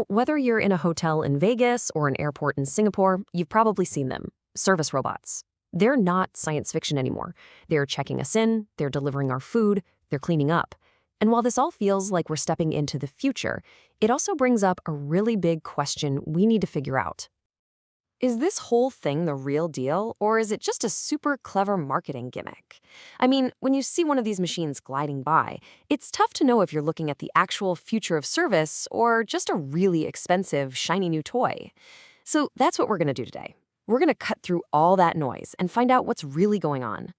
Whether you're in a hotel in Vegas or an airport in Singapore, you've probably seen them. Service robots. They're not science fiction anymore. They're checking us in, they're delivering our food, they're cleaning up. And while this all feels like we're stepping into the future, it also brings up a really big question we need to figure out. Is this whole thing the real deal, or is it just a super clever marketing gimmick? I mean, when you see one of these machines gliding by, it's tough to know if you're looking at the actual future of service or just a really expensive, shiny new toy. So that's what we're going to do today. We're going to cut through all that noise and find out what's really going on.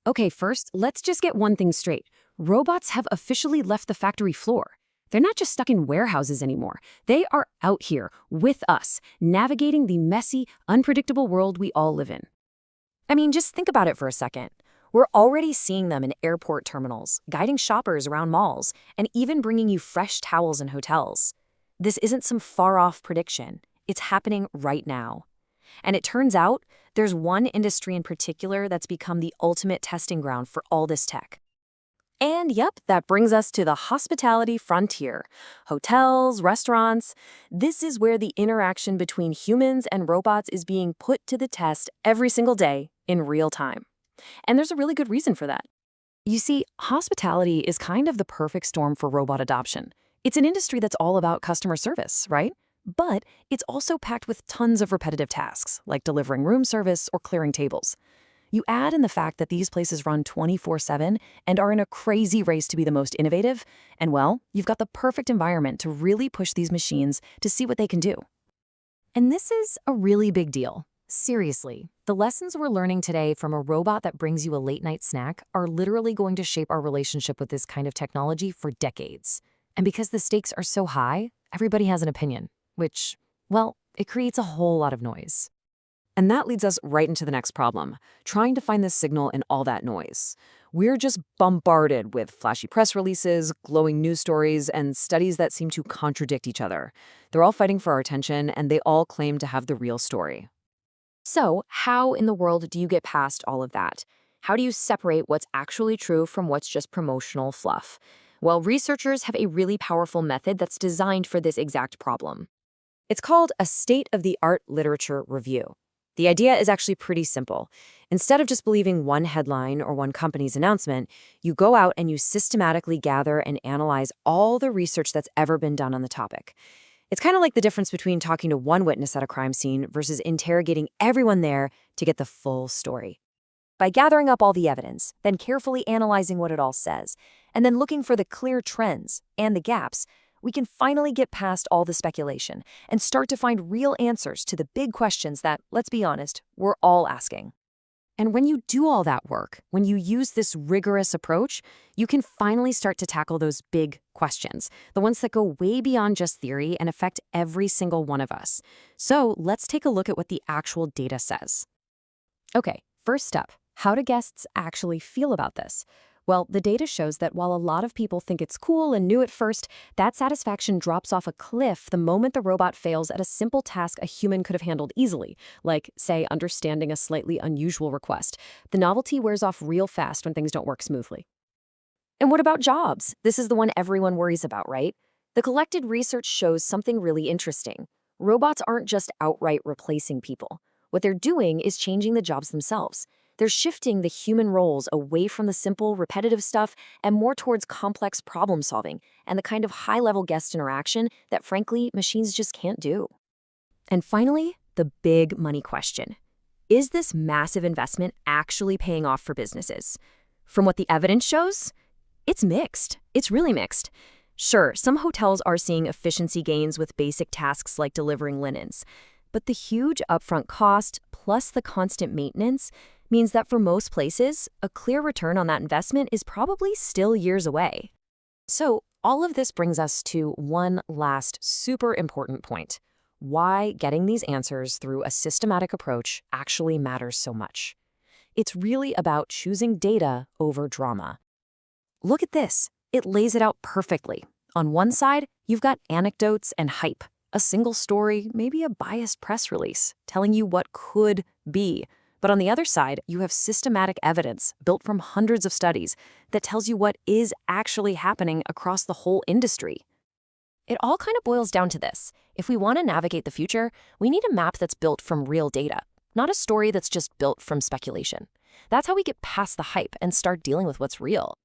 Okay, first, let's just get one thing straight. Robots have officially left the factory floor. They're not just stuck in warehouses anymore. They are out here with us, navigating the messy, unpredictable world we all live in. I mean, just think about it for a second. We're already seeing them in airport terminals, guiding shoppers around malls, and even bringing you fresh towels in hotels. This isn't some far-off prediction. It's happening right now. And it turns out there's one industry in particular that's become the ultimate testing ground for all this tech. And yep, that brings us to the hospitality frontier. Hotels, restaurants. This is where the interaction between humans and robots is being put to the test every single day in real time. And there's a really good reason for that. You see, hospitality is kind of the perfect storm for robot adoption. It's an industry that's all about customer service, right? But it's also packed with tons of repetitive tasks, like delivering room service or clearing tables. You add in the fact that these places run 24/7 and are in a crazy race to be the most innovative, and well, you've got the perfect environment to really push these machines to see what they can do. And this is a really big deal. Seriously, the lessons we're learning today from a robot that brings you a late-night snack are literally going to shape our relationship with this kind of technology for decades. And because the stakes are so high, everybody has an opinion, which, well, it creates a whole lot of noise. And that leads us right into the next problem, trying to find the signal in all that noise. We're just bombarded with flashy press releases, glowing news stories, and studies that seem to contradict each other. They're all fighting for our attention, and they all claim to have the real story. So, how in the world do you get past all of that? How do you separate what's actually true from what's just promotional fluff? Well, researchers have a really powerful method that's designed for this exact problem. It's called a state-of-the-art literature review. The idea is actually pretty simple. Instead of just believing one headline or one company's announcement, you go out and you systematically gather and analyze all the research that's ever been done on the topic. It's kind of like the difference between talking to one witness at a crime scene versus interrogating everyone there to get the full story. By gathering up all the evidence, then carefully analyzing what it all says, and then looking for the clear trends and the gaps, we can finally get past all the speculation and start to find real answers to the big questions that, let's be honest, we're all asking. And when you do all that work, when you use this rigorous approach, you can finally start to tackle those big questions, the ones that go way beyond just theory and affect every single one of us. So let's take a look at what the actual data says. Okay, first up, how do guests actually feel about this? Well, the data shows that while a lot of people think it's cool and new at first, that satisfaction drops off a cliff the moment the robot fails at a simple task a human could have handled easily, like, say, understanding a slightly unusual request. The novelty wears off real fast when things don't work smoothly. And what about jobs? This is the one everyone worries about, right? The collected research shows something really interesting. Robots aren't just outright replacing people. What they're doing is changing the jobs themselves. They're shifting the human roles away from the simple, repetitive stuff and more towards complex problem solving and the kind of high-level guest interaction that, frankly, machines just can't do. And finally, the big money question. Is this massive investment actually paying off for businesses? From what the evidence shows, it's mixed. It's really mixed. Sure, some hotels are seeing efficiency gains with basic tasks like delivering linens. But the huge upfront cost plus the constant maintenance means that for most places, a clear return on that investment is probably still years away. So all of this brings us to one last super important point: why getting these answers through a systematic approach actually matters so much. It's really about choosing data over drama. Look at this. It lays it out perfectly. On one side, you've got anecdotes and hype, a single story, maybe a biased press release, telling you what could be. But on the other side, you have systematic evidence built from hundreds of studies that tells you what is actually happening across the whole industry. It all kind of boils down to this. If we want to navigate the future, we need a map that's built from real data, not a story that's just built from speculation. That's how we get past the hype and start dealing with what's real.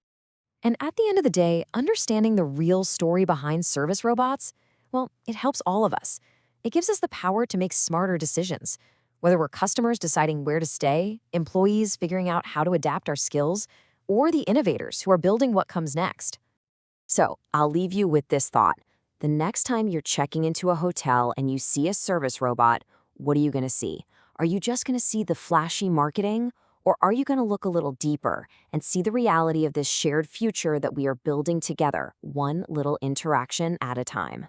And at the end of the day, understanding the real story behind service robots, well, it helps all of us. It gives us the power to make smarter decisions. Whether we're customers deciding where to stay, employees figuring out how to adapt our skills, or the innovators who are building what comes next. So, I'll leave you with this thought. The next time you're checking into a hotel and you see a service robot, what are you going to see? Are you just going to see the flashy marketing? Or are you going to look a little deeper and see the reality of this shared future that we are building together, one little interaction at a time?